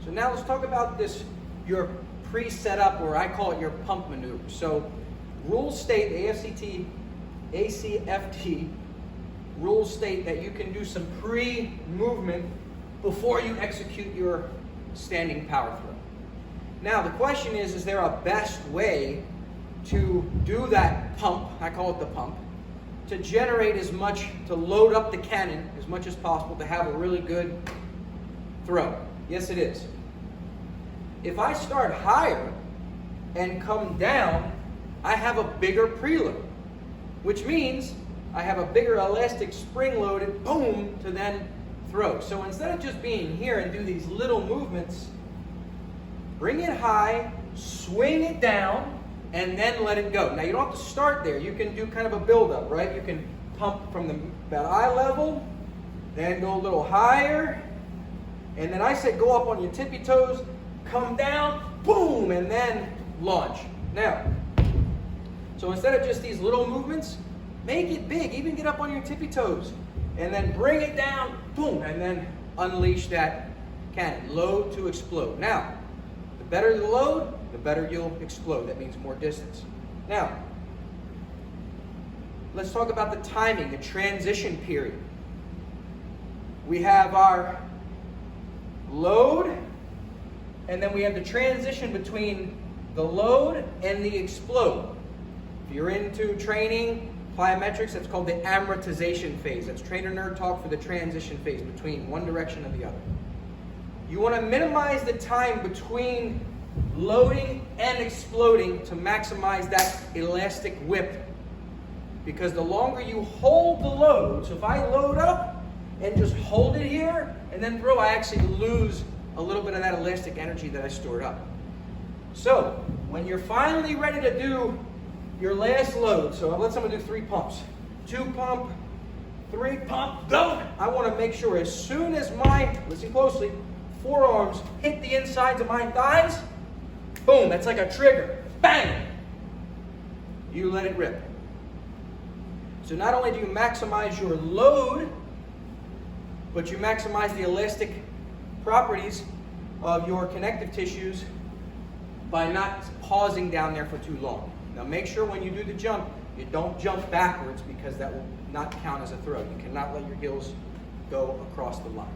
So now let's talk about this, your pre-set up, or I call it your pump maneuver. So rules state, ACFT rules state that you can do some pre-movement before you execute your standing power throw. Now the question is there a best way to do that pump, I call it the pump, to generate as much, to load up the cannon as much as possible to have a really good throw? Yes, it is. If I start higher and come down, I have a bigger preload, which means I have a bigger elastic spring loaded, boom, to then throw. So instead of just being here and do these little movements, bring it high, swing it down, and then let it go. Now you don't have to start there. You can do kind of a build-up, right? You can pump from about eye level, then go a little higher, and then I said go up on your tippy toes, come down, boom, and then launch. Now, so instead of just these little movements, make it big. Even get up on your tippy toes, and then bring it down, boom, and then unleash that cannon. Load to explode. Now, the better the load, the better you'll explode. That means more distance. Now, let's talk about the timing, the transition period. We have our load, and then we have the transition between the load and the explode. If you're into training, plyometrics, that's called the amortization phase. That's trainer nerd talk for the transition phase between one direction and the other. You want to minimize the time between loading and exploding to maximize that elastic whip. Because the longer you hold the load, so if I load up and just hold it here and then throw, I actually lose a little bit of that elastic energy that I stored up. So when you're finally ready to do your last load, so I'll let someone do 3 pumps. 2 pump, 3 pump, go! I want to make sure as soon as my, listen closely, forearms hit the insides of my thighs, boom, that's like a trigger. Bang! You let it rip. So not only do you maximize your load, but you maximize the elastic properties of your connective tissues by not pausing down there for too long. Now make sure when you do the jump, you don't jump backwards because that will not count as a throw. You cannot let your heels go across the line.